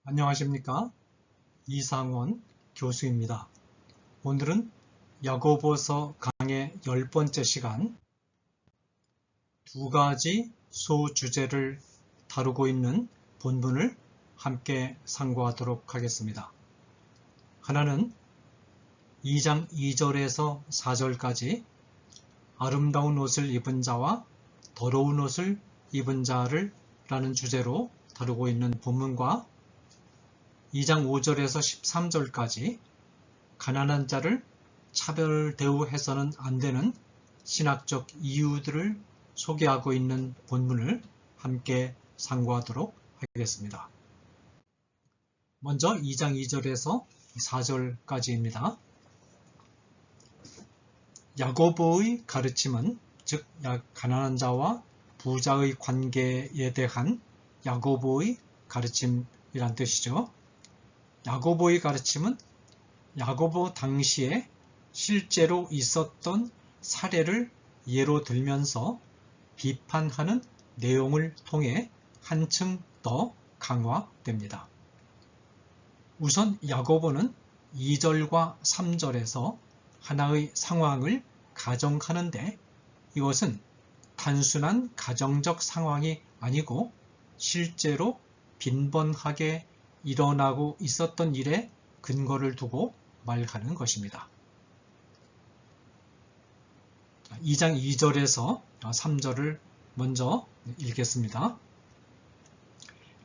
안녕하십니까? 이상원 교수입니다. 오늘은 야고보서 강의 10번째 시간 두 가지 소주제를 다루고 있는 본문을 함께 상고하도록 하겠습니다. 하나는 2장 2절에서 4절까지 아름다운 옷을 입은 자와 더러운 옷을 입은 자를 라는 주제로 다루고 있는 본문과 2장 5절에서 13절까지 가난한 자를 차별 대우해서는 안 되는 신학적 이유들을 소개하고 있는 본문을 함께 상고하도록 하겠습니다. 먼저 2장 2절에서 4절까지입니다. 야고보의 가르침은 즉 가난한 자와 부자의 관계에 대한 야고보의 가르침이란 뜻이죠. 야고보의 가르침은 야고보 당시에 실제로 있었던 사례를 예로 들면서 비판하는 내용을 통해 한층 더 강화됩니다. 우선 야고보는 2절과 3절에서 하나의 상황을 가정하는데 이것은 단순한 가정적 상황이 아니고 실제로 빈번하게 일어나고 있었던 일에 근거를 두고 말하는 것입니다. 2장 2절에서 3절을 먼저 읽겠습니다.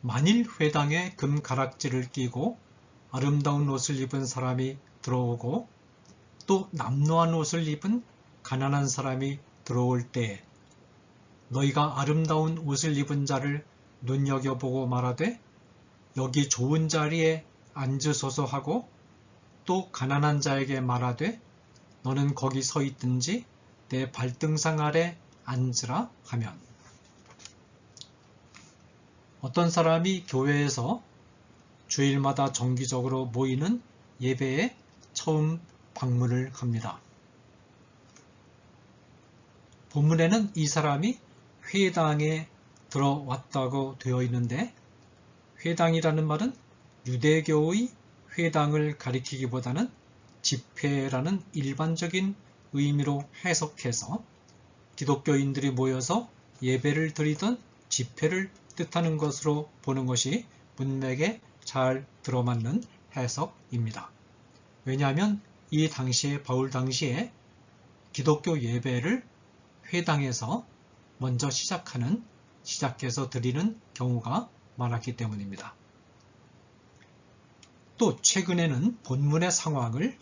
만일 회당에 금가락지를 끼고 아름다운 옷을 입은 사람이 들어오고 또 남노한 옷을 입은 가난한 사람이 들어올 때에 너희가 아름다운 옷을 입은 자를 눈여겨보고 말하되 여기 좋은 자리에 앉으소서 하고 또 가난한 자에게 말하되 너는 거기 서 있든지 내 발등상 아래 앉으라 하면 어떤 사람이 교회에서 주일마다 정기적으로 모이는 예배에 처음 방문을 합니다. 본문에는 이 사람이 회당에 들어왔다고 되어 있는데 회당이라는 말은 유대교의 회당을 가리키기보다는 집회라는 일반적인 의미로 해석해서 기독교인들이 모여서 예배를 드리던 집회를 뜻하는 것으로 보는 것이 문맥에 잘 들어맞는 해석입니다. 왜냐하면 이 당시에 바울 당시에 기독교 예배를 회당에서 먼저 시작해서 드리는 경우가 많았기 때문입니다. 또 최근에는 본문의 상황을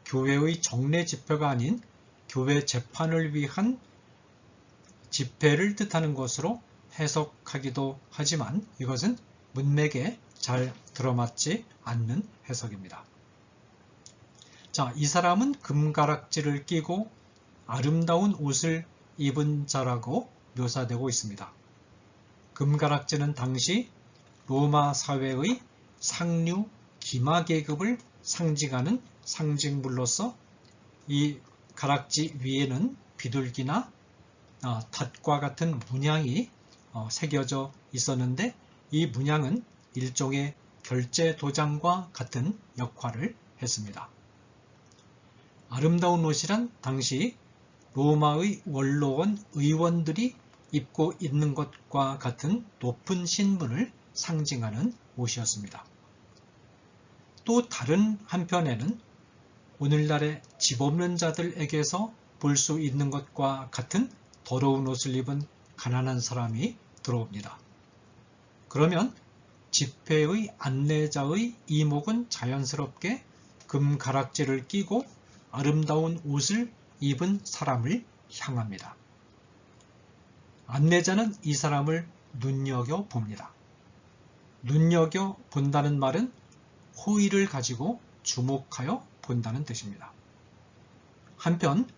교회의 정례 집회가 아닌 교회 재판을 위한 집회를 뜻하는 것으로 해석하기도 하지만 이것은 문맥에 잘 들어맞지 않는 해석입니다. 자, 이 사람은 금가락지를 끼고 아름다운 옷을 입은 자라고 묘사되고 있습니다. 금가락지는 당시 로마 사회의 상류 기마 계급을 상징하는 상징물로서 이 가락지 위에는 비둘기나 닷과 같은 문양이 새겨져 있었는데 이 문양은 일종의 결제 도장과 같은 역할을 했습니다. 아름다운 옷이란 당시 로마의 원로원 의원들이 입고 있는 것과 같은 높은 신분을 상징하는 옷이었습니다. 또 다른 한편에는 오늘날의 집 없는 자들에게서 볼 수 있는 것과 같은 더러운 옷을 입은 가난한 사람이 들어옵니다. 그러면 집회의 안내자의 이목은 자연스럽게 금가락지를 끼고 아름다운 옷을 입은 사람을 향합니다. 안내자는 이 사람을 눈여겨봅니다. 눈여겨본다는 말은 호의를 가지고 주목하여 본다는 뜻입니다. 한편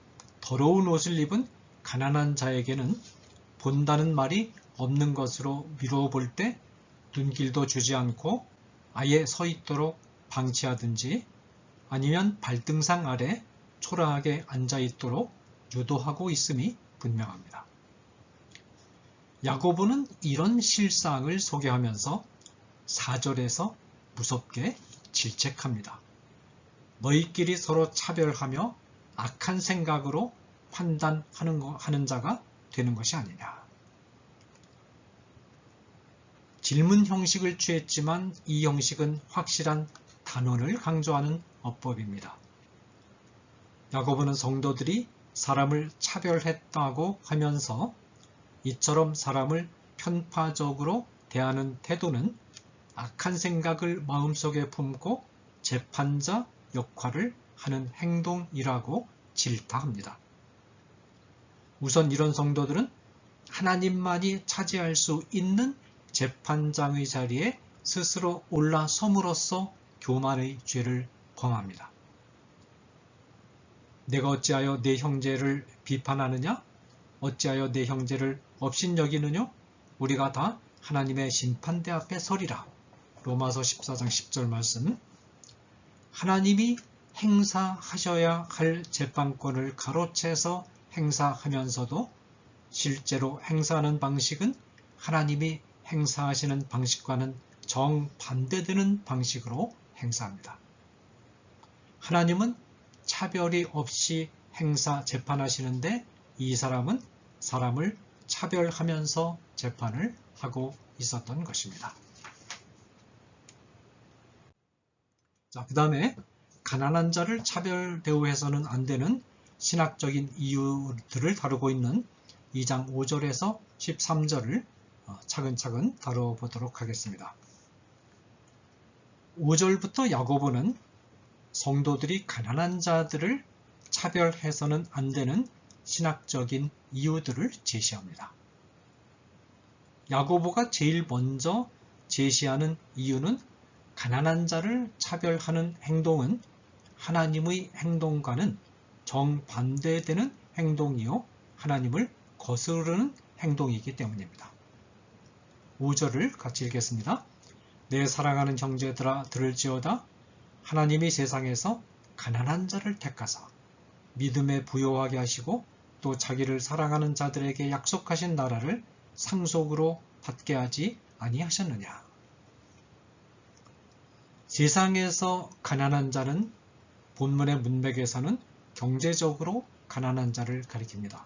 더러운 옷을 입은 가난한 자에게는 본다는 말이 없는 것으로 미루어 볼 때 눈길도 주지 않고 아예 서 있도록 방치하든지 아니면 발등상 아래 초라하게 앉아 있도록 유도하고 있음이 분명합니다. 야고보는 이런 실상을 소개하면서 4절에서 무섭게 질책합니다. 너희끼리 서로 차별하며 악한 생각으로 판단하는 자가 되는 것이 아니냐. 질문 형식을 취했지만 이 형식은 확실한 단언을 강조하는 어법입니다. 야고보는 성도들이 사람을 차별했다고 하면서 이처럼 사람을 편파적으로 대하는 태도는 악한 생각을 마음속에 품고 재판자 역할을 하는 행동이라고 질타합니다. 우선 이런 성도들은 하나님만이 차지할 수 있는 재판장의 자리에 스스로 올라섬으로써 교만의 죄를 범합니다. 내가 어찌하여 내 형제를 비판하느냐? 어찌하여 내 형제를 업신여기느냐? 우리가 다 하나님의 심판대 앞에 서리라. 로마서 14장 10절 말씀. 하나님이 행사하셔야 할 재판권을 가로채서 행사하면서도 실제로 행사하는 방식은 하나님이 행사하시는 방식과는 정반대되는 방식으로 행사합니다. 하나님은 차별이 없이 재판하시는데 이 사람은 사람을 차별하면서 재판을 하고 있었던 것입니다. 자, 그 다음에 가난한 자를 차별 대우해서는 안 되는 신학적인 이유들을 다루고 있는 2장 5절에서 13절을 차근차근 다뤄보도록 하겠습니다. 5절부터 야고보는 성도들이 가난한 자들을 차별해서는 안 되는 신학적인 이유들을 제시합니다. 야고보가 제일 먼저 제시하는 이유는 가난한 자를 차별하는 행동은 하나님의 행동과는 정반대되는 행동이요 하나님을 거스르는 행동이기 때문입니다. 5절을 같이 읽겠습니다. 내 사랑하는 형제들아 들을지어다. 하나님이 세상에서 가난한 자를 택하사 믿음에 부요하게 하시고 또 자기를 사랑하는 자들에게 약속하신 나라를 상속으로 받게 하지 아니하셨느냐. 세상에서 가난한 자는 본문의 문맥에서는 경제적으로 가난한 자를 가리킵니다.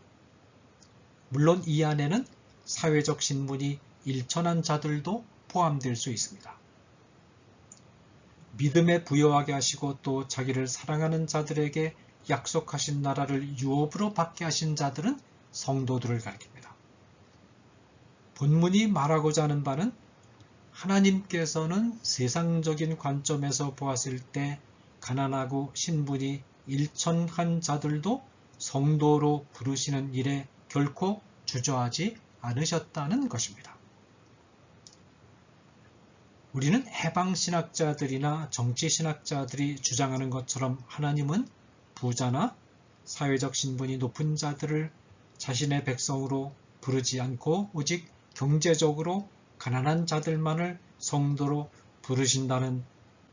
물론 이 안에는 사회적 신분이 일천한 자들도 포함될 수 있습니다. 믿음에 부요하게 하시고 또 자기를 사랑하는 자들에게 약속하신 나라를 유업으로 받게 하신 자들은 성도들을 가리킵니다. 본문이 말하고자 하는 바는 하나님께서는 세상적인 관점에서 보았을 때 가난하고 신분이 일천한 자들도 성도로 부르시는 일에 결코 주저하지 않으셨다는 것입니다. 우리는 해방신학자들이나 정치신학자들이 주장하는 것처럼 하나님은 부자나 사회적 신분이 높은 자들을 자신의 백성으로 부르지 않고 오직 경제적으로 가난한 자들만을 성도로 부르신다는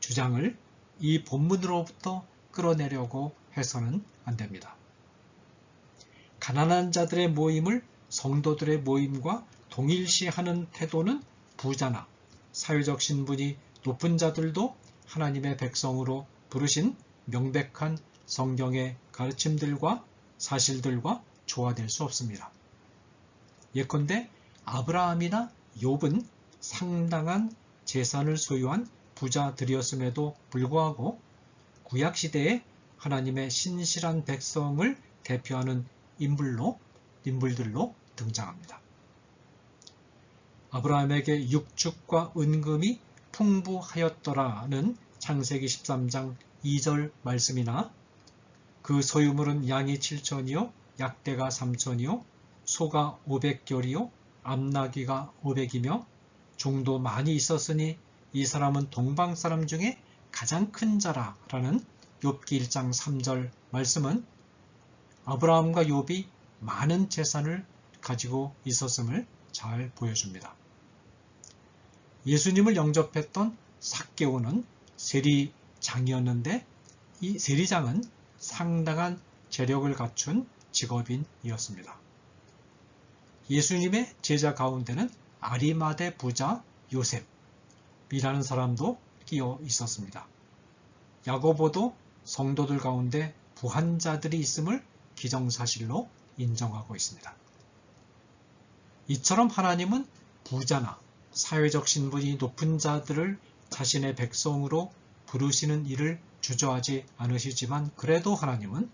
주장을 이 본문으로부터 끌어내려고 해서는 안 됩니다. 가난한 자들의 모임을 성도들의 모임과 동일시하는 태도는 부자나 사회적 신분이 높은 자들도 하나님의 백성으로 부르신 명백한 성경의 가르침들과 사실들과 조화될 수 없습니다. 예컨대 아브라함이나 욥은 상당한 재산을 소유한 부자들이었음에도 불구하고 구약시대에 하나님의 신실한 백성을 대표하는 인물들로 등장합니다. 아브라함에게 육축과 은금이 풍부하였더라는 창세기 13장 2절 말씀이나 그 소유물은 양이 7천이요 약대가 3천이요 소가 500결이요 암나귀가 500이며 종도 많이 있었으니 이 사람은 동방 사람 중에 가장 큰 자라라는 욥기 1장 3절 말씀은 아브라함과 욥이 많은 재산을 가지고 있었음을 잘 보여줍니다. 예수님을 영접했던 삭개오는 세리장이었는데 이 세리장은 상당한 재력을 갖춘 직업인이었습니다. 예수님의 제자 가운데는 아리마대 부자 요셉, 라는 사람도 끼어 있었습니다. 야고보도 성도들 가운데 부한자들이 있음을 기정사실로 인정하고 있습니다. 이처럼 하나님은 부자나 사회적 신분이 높은 자들을 자신의 백성으로 부르시는 일을 주저하지 않으시지만 그래도 하나님은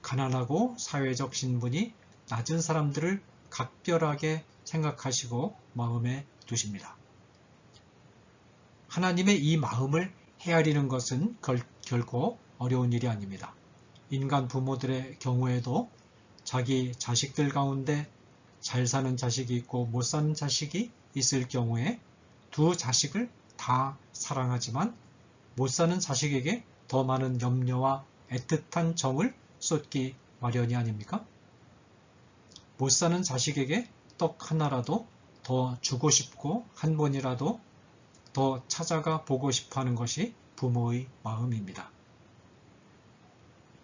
가난하고 사회적 신분이 낮은 사람들을 각별하게 생각하시고 마음에 두십니다. 하나님의 이 마음을 헤아리는 것은 결코 어려운 일이 아닙니다. 인간 부모들의 경우에도 자기 자식들 가운데 잘 사는 자식이 있고 못 사는 자식이 있을 경우에 두 자식을 다 사랑하지만 못 사는 자식에게 더 많은 염려와 애틋한 정을 쏟기 마련이 아닙니까? 못 사는 자식에게 떡 하나라도 더 주고 싶고 한 번이라도 더 찾아가 보고 싶어 하는 것이 부모의 마음입니다.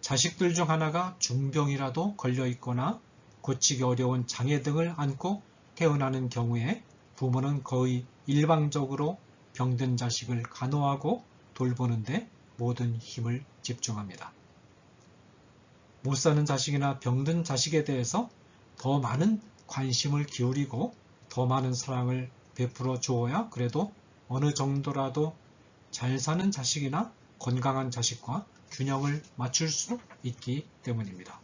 자식들 중 하나가 중병이라도 걸려 있거나 고치기 어려운 장애 등을 안고 태어나는 경우에 부모는 거의 일방적으로 병든 자식을 간호하고 돌보는데 모든 힘을 집중합니다. 못 사는 자식이나 병든 자식에 대해서 더 많은 관심을 기울이고 더 많은 사랑을 베풀어 주어야 그래도 어느 정도라도 잘 사는 자식이나 건강한 자식과 균형을 맞출 수 있기 때문입니다.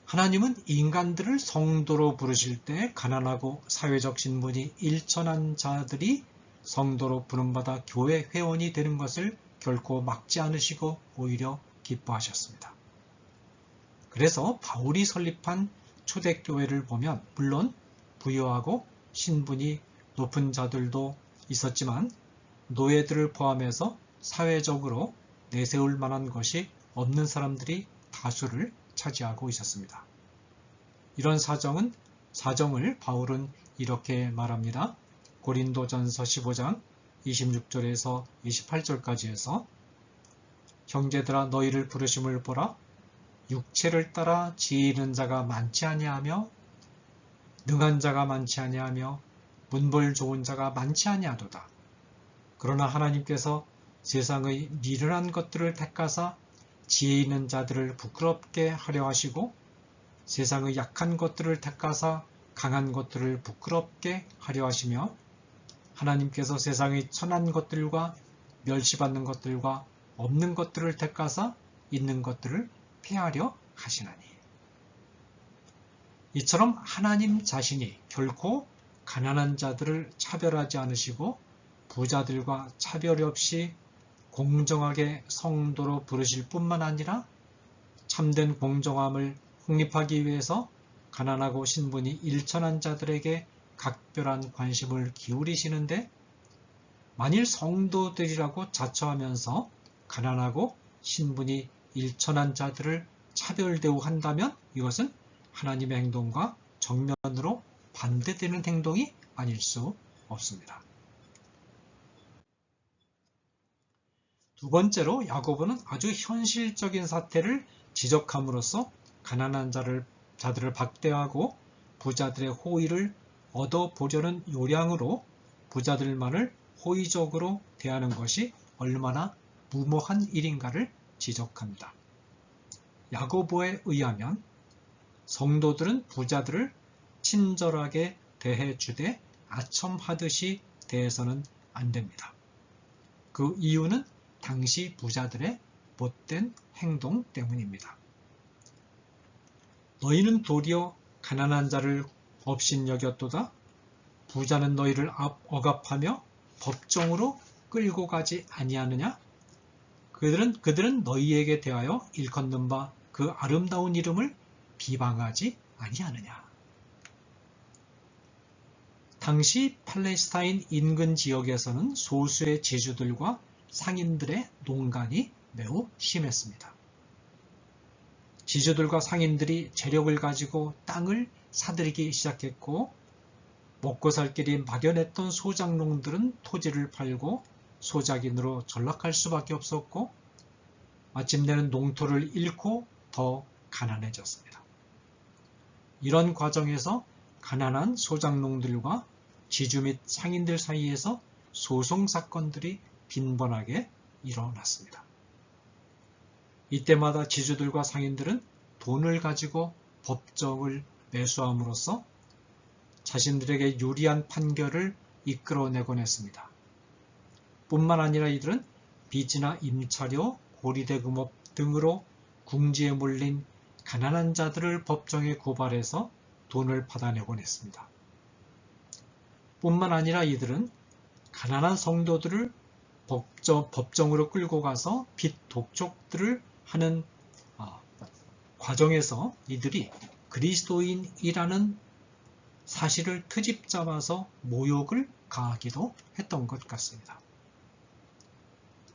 하나님은 인간들을 성도로 부르실 때 가난하고 사회적 신분이 일천한 자들이 성도로 부름받아 교회 회원이 되는 것을 결코 막지 않으시고 오히려 기뻐하셨습니다. 그래서 바울이 설립한 초대교회를 보면 물론 부유하고 신분이 높은 자들도 있었지만 노예들을 포함해서 사회적으로 내세울 만한 것이 없는 사람들이 다수를 차지하고 있었습니다. 이런 사정을 바울은 이렇게 말합니다. 고린도전서 15장 26절에서 28절까지 해서 형제들아 너희를 부르심을 보라 육체를 따라 지혜 있는 자가 많지 아니하며 능한 자가 많지 아니하며 문벌 좋은 자가 많지 아니하도다. 그러나 하나님께서 세상의 미련한 것들을 택하사 지혜 있는 자들을 부끄럽게 하려 하시고 세상의 약한 것들을 택하사 강한 것들을 부끄럽게 하려 하시며 하나님께서 세상의 천한 것들과 멸시받는 것들과 없는 것들을 택하사 있는 것들을 폐하려 하시나니. 이처럼 하나님 자신이 결코 가난한 자들을 차별하지 않으시고 부자들과 차별 없이 공정하게 성도로 부르실 뿐만 아니라 참된 공정함을 확립하기 위해서 가난하고 신분이 일천한 자들에게 각별한 관심을 기울이시는데 만일 성도들이라고 자처하면서 가난하고 신분이 일천한 자들을 차별 대우한다면 이것은 하나님의 행동과 정면으로 반대되는 행동이 아닐 수 없습니다. 두 번째로 야고보는 아주 현실적인 사태를 지적함으로써 가난한 자들을 박대하고 부자들의 호의를 얻어보려는 요량으로 부자들만을 호의적으로 대하는 것이 얼마나 무모한 일인가를 지적합니다. 야고보에 의하면 성도들은 부자들을 친절하게 대해주되 아첨하듯이 대해서는 안 됩니다. 그 이유는 당시 부자들의 못된 행동 때문입니다. 너희는 도리어 가난한 자를 업신여겼도다. 부자는 너희를 억압하며 법정으로 끌고 가지 아니하느냐? 그들은 너희에게 대하여 일컫는 바 그 아름다운 이름을 비방하지 아니하느냐? 당시 팔레스타인 인근 지역에서는 소수의 지주들과 상인들의 농간이 매우 심했습니다. 지주들과 상인들이 재력을 가지고 땅을 사들이기 시작했고 먹고 살 길이 막연했던 소작농들은 토지를 팔고 소작인으로 전락할 수밖에 없었고 마침내는 농토를 잃고 더 가난해졌습니다. 이런 과정에서 가난한 소작농들과 지주 및 상인들 사이에서 소송 사건들이 빈번하게 일어났습니다. 이때마다 지주들과 상인들은 돈을 가지고 법정을 매수함으로써 자신들에게 유리한 판결을 이끌어내곤 했습니다. 뿐만 아니라 이들은 빚이나 임차료, 고리대금업 등으로 궁지에 몰린 가난한 자들을 법정에 고발해서 돈을 받아내곤 했습니다. 뿐만 아니라 이들은 가난한 성도들을 법정으로 끌고 가서 빚 독촉들을 하는 과정에서 이들이 그리스도인이라는 사실을 트집 잡아서 모욕을 가하기도 했던 것 같습니다.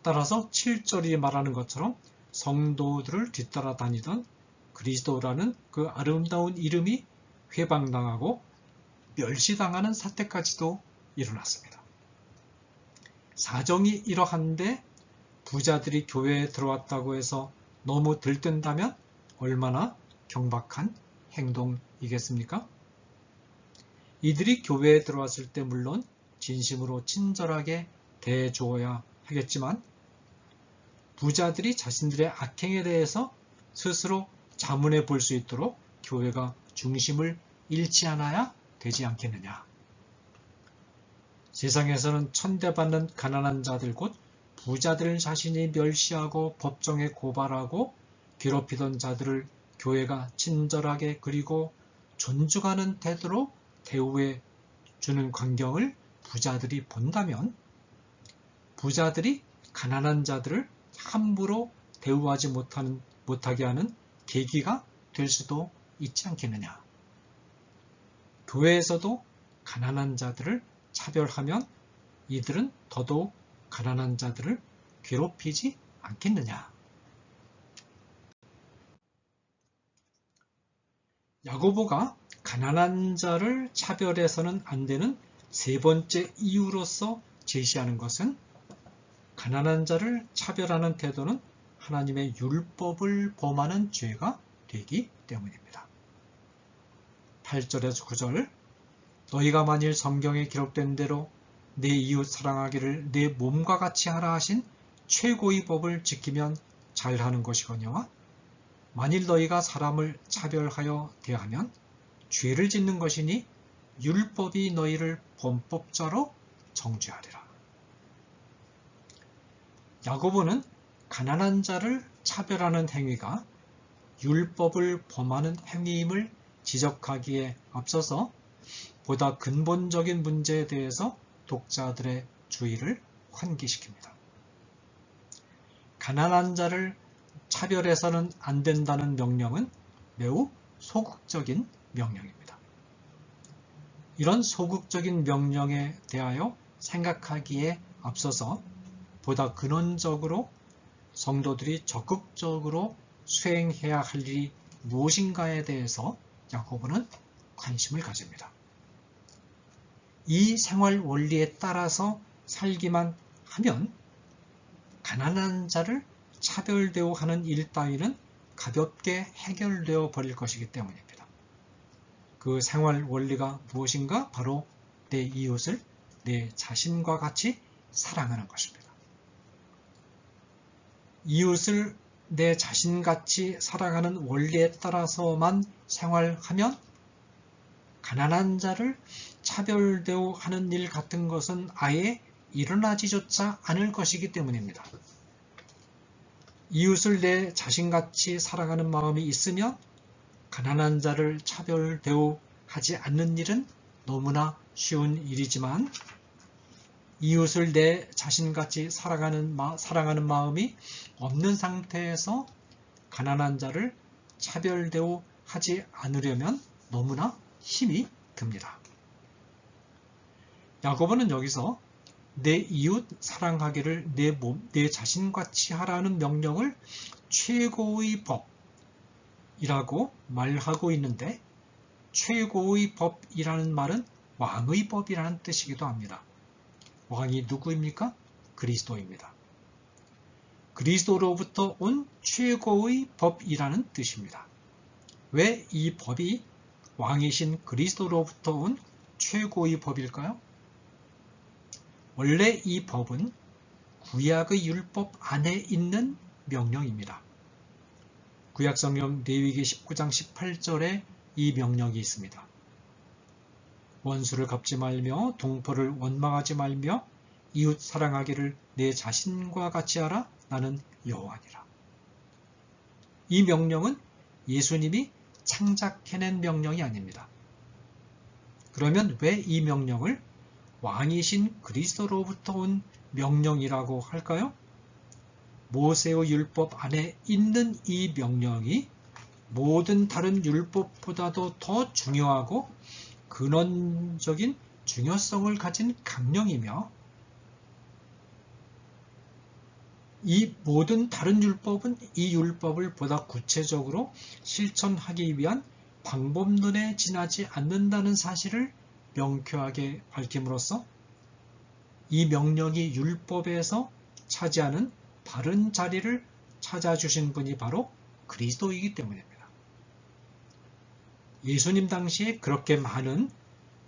따라서 7절이 말하는 것처럼 성도들을 뒤따라 다니던 그리스도라는 그 아름다운 이름이 회방당하고 멸시당하는 사태까지도 일어났습니다. 사정이 이러한데 부자들이 교회에 들어왔다고 해서 너무 들뜬다면 얼마나 경박한 행동이겠습니까? 이들이 교회에 들어왔을 때 물론 진심으로 친절하게 대해주어야 하겠지만 부자들이 자신들의 악행에 대해서 스스로 자문해 볼 수 있도록 교회가 중심을 잃지 않아야 되지 않겠느냐. 세상에서는 천대받는 가난한 자들 곧 부자들 자신이 멸시하고 법정에 고발하고 괴롭히던 자들을 교회가 친절하게 그리고 존중하는 태도로 대우해 주는 광경을 부자들이 본다면 부자들이 가난한 자들을 함부로 대우하지 못하게 하는 계기가 될 수도 있지 않겠느냐. 교회에서도 가난한 자들을 차별하면 이들은 더더욱 가난한 자들을 괴롭히지 않겠느냐. 야고보가 가난한 자를 차별해서는 안 되는 세 번째 이유로서 제시하는 것은 가난한 자를 차별하는 태도는 하나님의 율법을 범하는 죄가 되기 때문입니다. 8절에서 9절 너희가 만일 성경에 기록된 대로 내 이웃 사랑하기를 내 몸과 같이 하라 하신 최고의 법을 지키면 잘하는 것이거니와 만일 너희가 사람을 차별하여 대하면 죄를 짓는 것이니 율법이 너희를 범법자로 정죄하리라. 야고보는 가난한 자를 차별하는 행위가 율법을 범하는 행위임을 지적하기에 앞서서 보다 근본적인 문제에 대해서 독자들의 주의를 환기시킵니다. 가난한 자를 차별해서는 안 된다는 명령은 매우 소극적인 명령입니다. 이런 소극적인 명령에 대하여 생각하기에 앞서서 보다 근원적으로 성도들이 적극적으로 수행해야 할 일이 무엇인가에 대해서 야고보는 관심을 가집니다. 이 생활 원리에 따라서 살기만 하면 가난한 자를 차별 대우하는 일 따위는 가볍게 해결되어 버릴 것이기 때문입니다. 그 생활 원리가 무엇인가? 바로 내 이웃을 내 자신과 같이 사랑하는 것입니다. 이웃을 내 자신같이 사랑하는 원리에 따라서만 생활하면 가난한 자를 차별 대우하는 일 같은 것은 아예 일어나지조차 않을 것이기 때문입니다. 이웃을 내 자신같이 사랑하는 마음이 있으면 가난한 자를 차별 대우하지 않는 일은 너무나 쉬운 일이지만 이웃을 내 자신같이 사랑하는 마음이 없는 상태에서 가난한 자를 차별 대우하지 않으려면 너무나 힘이 듭니다. 야고보는 여기서 내 이웃 사랑하기를 내 자신같이 하라는 명령을 최고의 법이라고 말하고 있는데 최고의 법이라는 말은 왕의 법이라는 뜻이기도 합니다. 왕이 누구입니까? 그리스도입니다. 그리스도로부터 온 최고의 법이라는 뜻입니다. 왜 이 법이 왕이신 그리스도로부터 온 최고의 법일까요? 원래 이 법은 구약의 율법 안에 있는 명령입니다. 구약성경 레위기 19장 18절에 이 명령이 있습니다. 원수를 갚지 말며 동포를 원망하지 말며 이웃 사랑하기를 내 자신과 같이 하라. 나는 여호와니라. 이 명령은 예수님이 창작해낸 명령이 아닙니다. 그러면 왜 이 명령을 왕이신 그리스도로부터 온 명령이라고 할까요? 모세의 율법 안에 있는 이 명령이 모든 다른 율법보다도 더 중요하고 근원적인 중요성을 가진 강령이며, 이 모든 다른 율법은 이 율법을 보다 구체적으로 실천하기 위한 방법론에 지나지 않는다는 사실을 명쾌하게 밝힘으로써 이 명령이 율법에서 차지하는 바른 자리를 찾아주신 분이 바로 그리스도이기 때문입니다. 예수님 당시에 그렇게 많은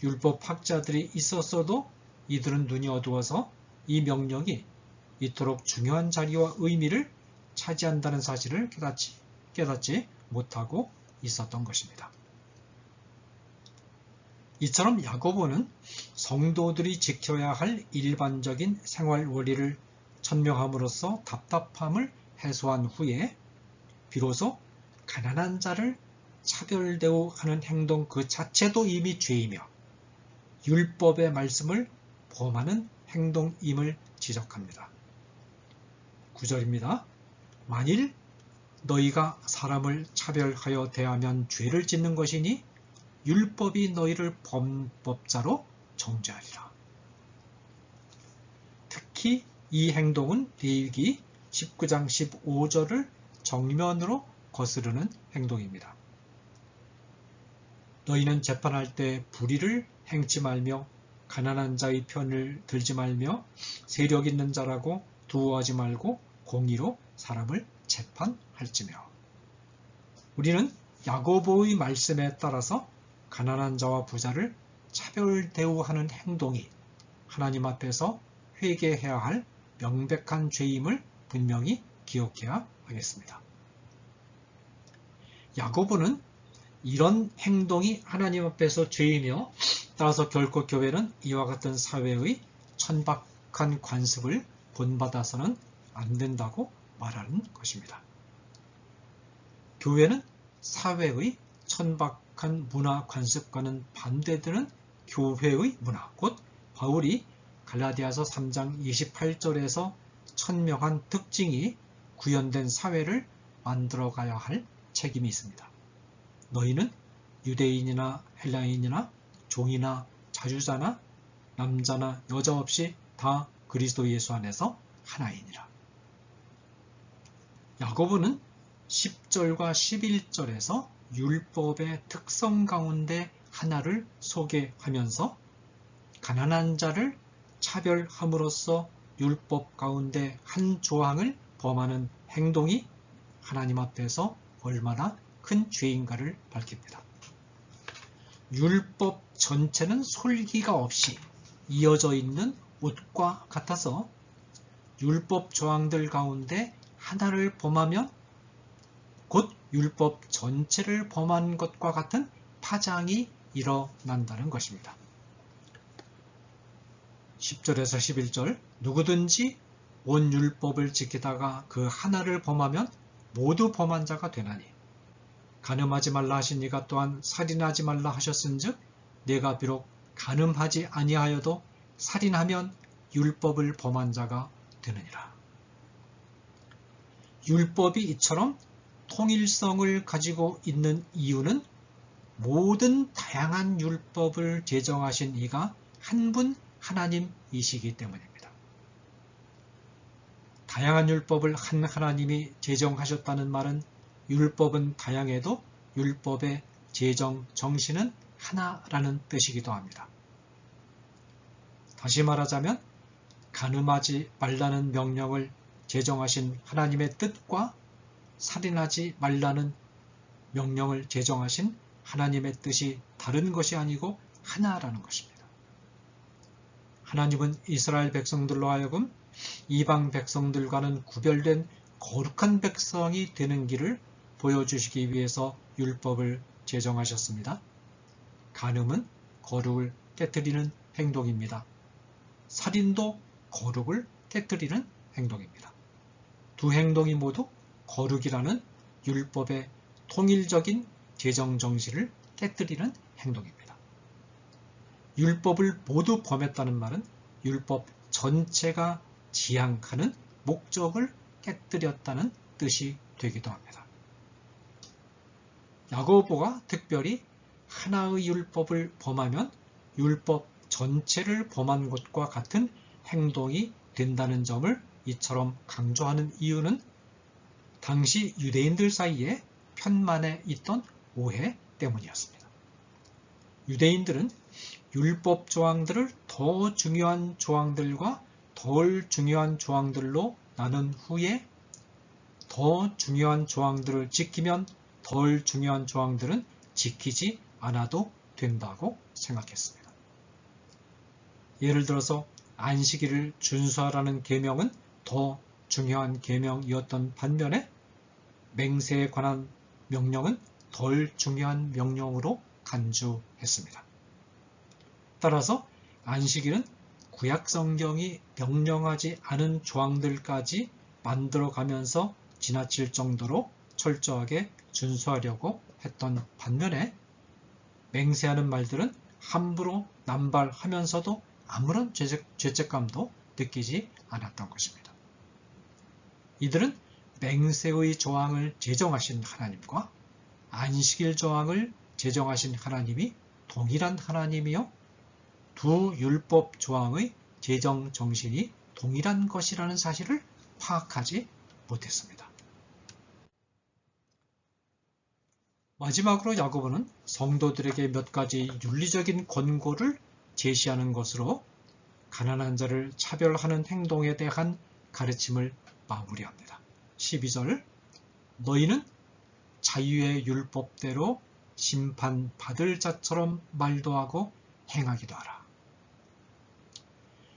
율법학자들이 있었어도 이들은 눈이 어두워서 이 명령이 이토록 중요한 자리와 의미를 차지한다는 사실을 깨닫지 못하고 있었던 것입니다. 이처럼 야고보는 성도들이 지켜야 할 일반적인 생활 원리를 천명함으로써 답답함을 해소한 후에 비로소 가난한 자를 차별 대우하는 행동 그 자체도 이미 죄이며 율법의 말씀을 범하는 행동임을 지적합니다. 9절입니다. 만일 너희가 사람을 차별하여 대하면 죄를 짓는 것이니 율법이 너희를 범법자로 정죄하리라. 특히 이 행동은 레위기 19장 15절을 정면으로 거스르는 행동입니다. 너희는 재판할 때 불의를 행치 말며 가난한 자의 편을 들지 말며 세력 있는 자라고 두어하지 말고 공의로 사람을 재판할지며. 우리는 야고보의 말씀에 따라서 가난한 자와 부자를 차별 대우하는 행동이 하나님 앞에서 회개해야 할 명백한 죄임을 분명히 기억해야 하겠습니다. 야고보는 이런 행동이 하나님 앞에서 죄이며 따라서 결코 교회는 이와 같은 사회의 천박한 관습을 본받아서는 안 된다고 말하는 것입니다. 교회는 사회의 천박한 문화 관습과는 반대되는 교회의 문화, 곧 바울이 갈라디아서 3장 28절에서 천명한 특징이 구현된 사회를 만들어가야 할 책임이 있습니다. 너희는 유대인이나 헬라인이나 종이나 자주자나 남자나 여자 없이 다 그리스도 예수 안에서 하나이니라. 야고보는 10절과 11절에서 율법의 특성 가운데 하나를 소개하면서 가난한 자를 차별함으로써 율법 가운데 한 조항을 범하는 행동이 하나님 앞에서 얼마나 큰 죄인가를 밝힙니다. 율법 전체는 솔기가 없이 이어져 있는 옷과 같아서 율법 조항들 가운데 하나를 범하면 곧 율법 전체를 범한 것과 같은 파장이 일어난다는 것입니다. 10절에서 11절 누구든지 온 율법을 지키다가 그 하나를 범하면 모두 범한 자가 되나니 간음하지 말라 하신 이가 또한 살인하지 말라 하셨은즉 내가 비록 간음하지 아니하여도 살인하면 율법을 범한 자가 되느니라. 율법이 이처럼 통일성을 가지고 있는 이유는 모든 다양한 율법을 제정하신 이가 한 분 하나님이시기 때문입니다. 다양한 율법을 한 하나님이 제정하셨다는 말은 율법은 다양해도 율법의 제정 정신은 하나라는 뜻이기도 합니다. 다시 말하자면 간음하지 말라는 명령을 제정하신 하나님의 뜻과 살인하지 말라는 명령을 제정하신 하나님의 뜻이 다른 것이 아니고 하나라는 것입니다. 하나님은 이스라엘 백성들로 하여금 이방 백성들과는 구별된 거룩한 백성이 되는 길을 보여주시기 위해서 율법을 제정하셨습니다. 간음은 거룩을 깨뜨리는 행동입니다. 살인도 거룩을 깨뜨리는 행동입니다. 두 행동이 모두 거룩이라는 율법의 통일적인 제정 정신을 깨뜨리는 행동입니다. 율법을 모두 범했다는 말은 율법 전체가 지향하는 목적을 깨뜨렸다는 뜻이 되기도 합니다. 야고보가 특별히 하나의 율법을 범하면 율법 전체를 범한 것과 같은 행동이 된다는 점을 이처럼 강조하는 이유는 당시 유대인들 사이에 편만에 있던 오해 때문이었습니다. 유대인들은 율법 조항들을 더 중요한 조항들과 덜 중요한 조항들로 나눈 후에 더 중요한 조항들을 지키면 덜 중요한 조항들은 지키지 않아도 된다고 생각했습니다. 예를 들어서 안식일을 준수하라는 계명은 더 중요한 계명이었던 반면에 맹세에 관한 명령은 덜 중요한 명령으로 간주했습니다. 따라서 안식일은 구약 성경이 명령하지 않은 조항들까지 만들어가면서 지나칠 정도로 철저하게 준수하려고 했던 반면에 맹세하는 말들은 함부로 남발하면서도 아무런 죄책감도 느끼지 않았던 것입니다. 이들은 맹세의 조항을 제정하신 하나님과 안식일 조항을 제정하신 하나님이 동일한 하나님이요 두 율법 조항의 제정 정신이 동일한 것이라는 사실을 파악하지 못했습니다. 마지막으로 야고보는 성도들에게 몇 가지 윤리적인 권고를 제시하는 것으로 가난한 자를 차별하는 행동에 대한 가르침을 마무리합니다. 12절 너희는 자유의 율법대로 심판받을 자처럼 말도 하고 행하기도 하라.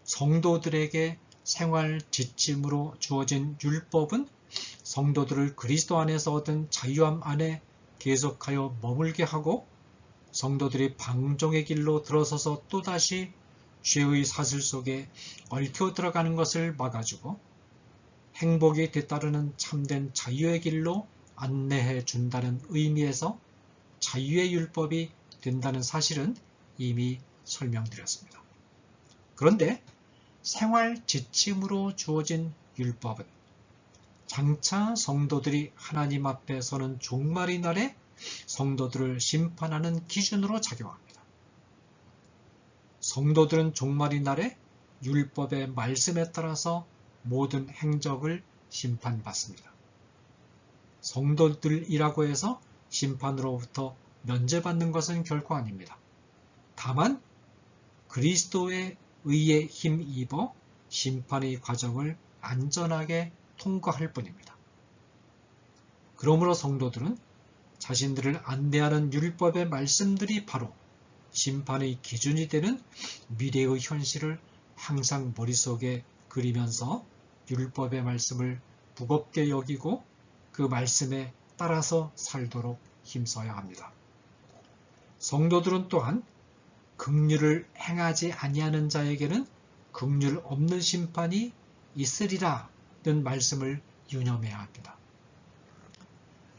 성도들에게 생활 지침으로 주어진 율법은 성도들을 그리스도 안에서 얻은 자유함 안에 계속하여 머물게 하고 성도들이 방종의 길로 들어서서 또다시 죄의 사슬 속에 얽혀 들어가는 것을 막아주고 행복이 뒤따르는 참된 자유의 길로 안내해 준다는 의미에서 자유의 율법이 된다는 사실은 이미 설명드렸습니다. 그런데 생활 지침으로 주어진 율법은 장차 성도들이 하나님 앞에 서는 종말의 날에 성도들을 심판하는 기준으로 작용합니다. 성도들은 종말의 날에 율법의 말씀에 따라서 모든 행적을 심판받습니다. 성도들이라고 해서 심판으로부터 면제받는 것은 결코 아닙니다. 다만 그리스도의 의에 힘입어 심판의 과정을 안전하게 통과할 뿐입니다. 그러므로 성도들은 자신들을 안내하는 율법의 말씀들이 바로 심판의 기준이 되는 미래의 현실을 항상 머릿속에 그리면서 율법의 말씀을 무겁게 여기고 그 말씀에 따라서 살도록 힘써야 합니다. 성도들은 또한 긍휼을 행하지 아니하는 자에게는 긍휼 없는 심판이 있으리라는 말씀을 유념해야 합니다.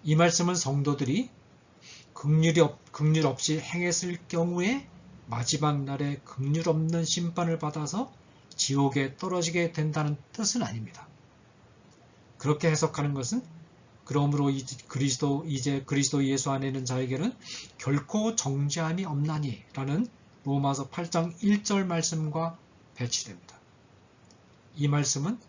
이 말씀은 성도들이 긍휼 없이 행했을 경우에 마지막 날에 긍휼 없는 심판을 받아서 지옥에 떨어지게 된다는 뜻은 아닙니다. 그렇게 해석하는 것은 그러므로 이제 그리스도 예수 안에 있는 자에게는 결코 정죄함이 없나니 라는 로마서 8장 1절 말씀과 배치됩니다. 이 말씀은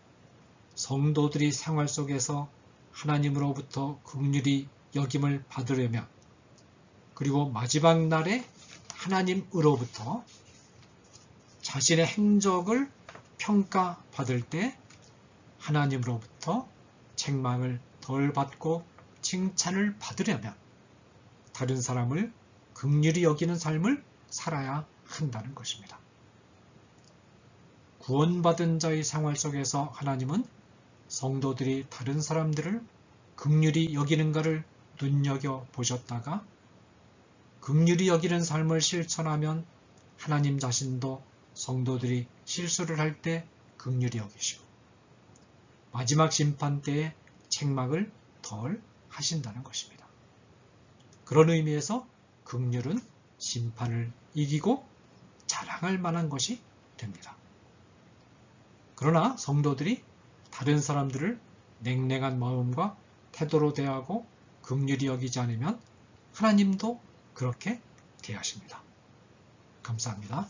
성도들이 생활 속에서 하나님으로부터 긍휼히 여김을 받으려면 그리고 마지막 날에 하나님으로부터 자신의 행적을 평가받을 때 하나님으로부터 책망을 덜 받고 칭찬을 받으려면 다른 사람을 긍휼히 여기는 삶을 살아야 한다는 것입니다. 구원받은 자의 생활 속에서 하나님은 성도들이 다른 사람들을 긍휼히 여기는가를 눈여겨보셨다가 긍휼히 여기는 삶을 실천하면 하나님 자신도 성도들이 실수를 할 때 긍휼히 여기시고 마지막 심판 때에 책망을 덜 하신다는 것입니다. 그런 의미에서 긍휼은 심판을 이기고 자랑할 만한 것이 됩니다. 그러나 성도들이 다른 사람들을 냉랭한 마음과 태도로 대하고 긍휼히 여기지 않으면 하나님도 그렇게 대하십니다. 감사합니다.